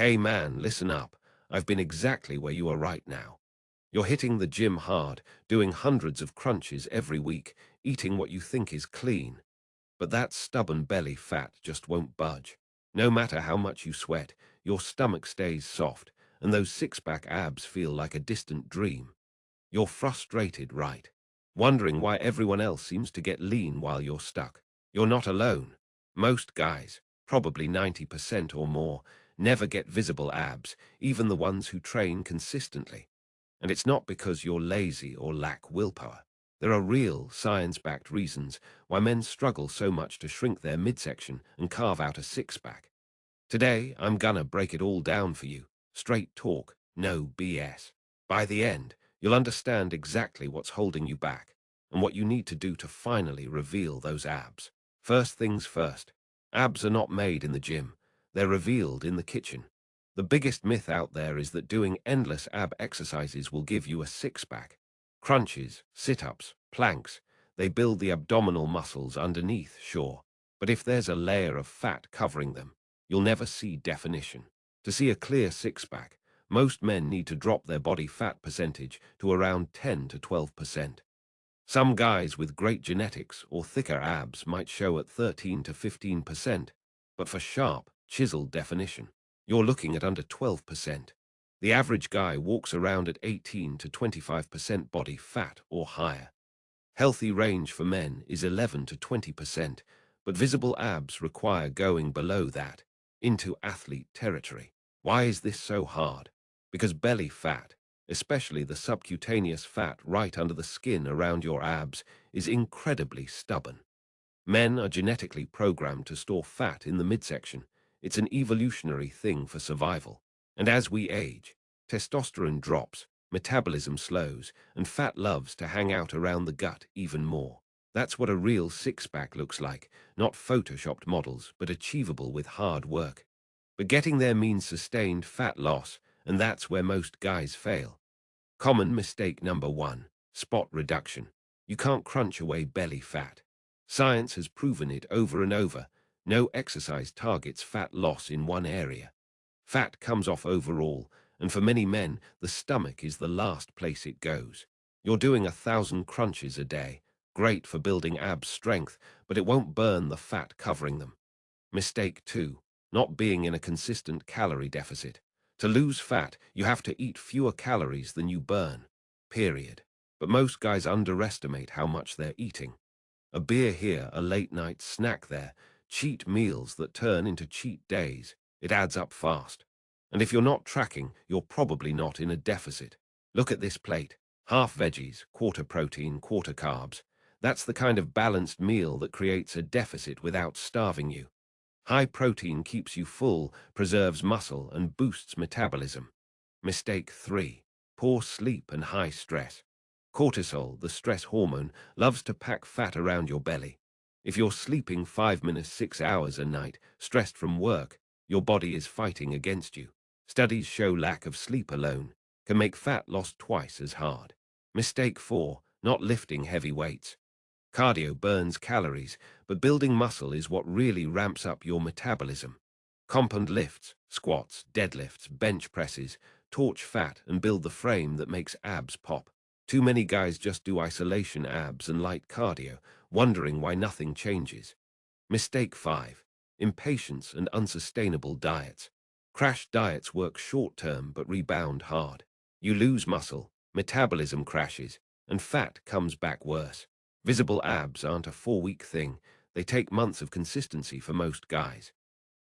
Hey man, listen up. I've been exactly where you are right now. You're hitting the gym hard, doing hundreds of crunches every week, eating what you think is clean. But that stubborn belly fat just won't budge. No matter how much you sweat, your stomach stays soft, and those six-pack abs feel like a distant dream. You're frustrated, right? Wondering why everyone else seems to get lean while you're stuck. You're not alone. Most guys, probably 90% or more, never get visible abs, even the ones who train consistently. And it's not because you're lazy or lack willpower. There are real, science-backed reasons why men struggle so much to shrink their midsection and carve out a six-pack. Today, I'm gonna break it all down for you. Straight talk, no BS. By the end, you'll understand exactly what's holding you back and what you need to do to finally reveal those abs. First things first, abs are not made in the gym. They're revealed in the kitchen. The biggest myth out there is that doing endless ab exercises will give you a six-pack. Crunches, sit-ups, planks, they build the abdominal muscles underneath, sure. But if there's a layer of fat covering them, you'll never see definition. To see a clear six-pack, most men need to drop their body fat percentage to around 10 to 12%. Some guys with great genetics or thicker abs might show at 13 to 15%, but for sharp, chiseled definition, you're looking at under 12%. The average guy walks around at 18 to 25% body fat or higher. Healthy range for men is 11 to 20%, but visible abs require going below that, into athlete territory. Why is this so hard? Because belly fat, especially the subcutaneous fat right under the skin around your abs, is incredibly stubborn. Men are genetically programmed to store fat in the midsection. It's an evolutionary thing for survival. And as we age, testosterone drops, metabolism slows, and fat loves to hang out around the gut even more. That's what a real six-pack looks like, not photoshopped models, but achievable with hard work. But getting there means sustained fat loss, and that's where most guys fail. Common mistake number one, spot reduction. You can't crunch away belly fat. Science has proven it over and over. No exercise targets fat loss in one area. Fat comes off overall, and for many men, the stomach is the last place it goes. You're doing 1,000 crunches a day. Great for building ab strength, but it won't burn the fat covering them. Mistake 2. Not being in a consistent calorie deficit. To lose fat, you have to eat fewer calories than you burn. Period. But most guys underestimate how much they're eating. A beer here, a late-night snack there, cheat meals that turn into cheat days. It adds up fast. And if you're not tracking, you're probably not in a deficit. Look at this plate. Half veggies, quarter protein, quarter carbs. That's the kind of balanced meal that creates a deficit without starving you. High protein keeps you full, preserves muscle, and boosts metabolism. Mistake 3. Poor sleep and high stress. Cortisol, the stress hormone, loves to pack fat around your belly. If you're sleeping 5 minus 6 hours a night, stressed from work, your body is fighting against you. Studies show lack of sleep alone can make fat loss twice as hard. Mistake 4. Not lifting heavy weights. Cardio burns calories, but building muscle is what really ramps up your metabolism. Compound lifts, squats, deadlifts, bench presses, torch fat and build the frame that makes abs pop. Too many guys just do isolation abs and light cardio, wondering why nothing changes. Mistake 5. Impatience and unsustainable diets. Crash diets work short-term but rebound hard. You lose muscle, metabolism crashes, and fat comes back worse. Visible abs aren't a 4-week thing. They take months of consistency for most guys.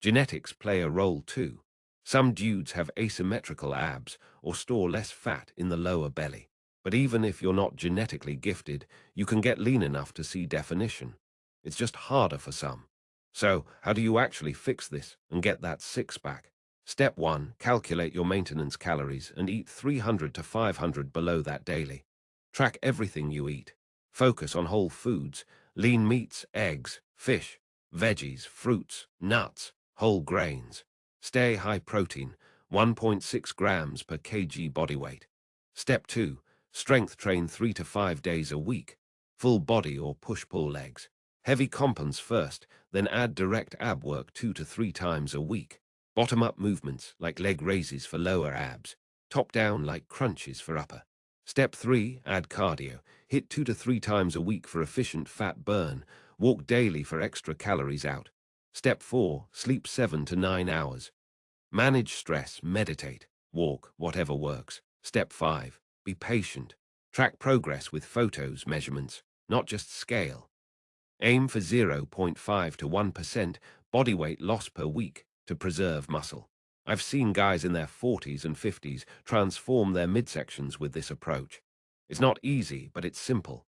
Genetics play a role too. Some dudes have asymmetrical abs or store less fat in the lower belly. But even if you're not genetically gifted, you can get lean enough to see definition. It's just harder for some. So, how do you actually fix this and get that six-pack? Step 1. Calculate your maintenance calories and eat 300 to 500 below that daily. Track everything you eat. Focus on whole foods, lean meats, eggs, fish, veggies, fruits, nuts, whole grains. Stay high protein, 1.6 grams per kg body weight. Step 2. Strength train 3 to 5 days a week. Full body or push-pull legs. Heavy compounds first, then add direct ab work 2 to 3 times a week. Bottom-up movements like leg raises for lower abs. Top-down like crunches for upper. Step 3, add cardio. Hit 2 to 3 times a week for efficient fat burn. Walk daily for extra calories out. Step 4, sleep 7 to 9 hours. Manage stress, meditate, walk, whatever works. Step 5, be patient. Track progress with photos, measurements, not just scale. Aim for 0.5 to 1% body weight loss per week to preserve muscle. I've seen guys in their 40s and 50s transform their midsections with this approach. It's not easy, but it's simple.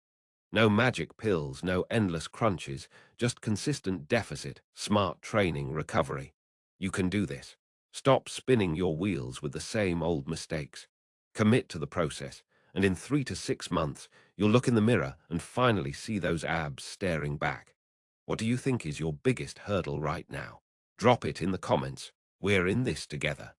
No magic pills, no endless crunches, just consistent deficit, smart training, recovery. You can do this. Stop spinning your wheels with the same old mistakes. Commit to the process, and in 3 to 6 months, you'll look in the mirror and finally see those abs staring back. What do you think is your biggest hurdle right now? Drop it in the comments. We're in this together.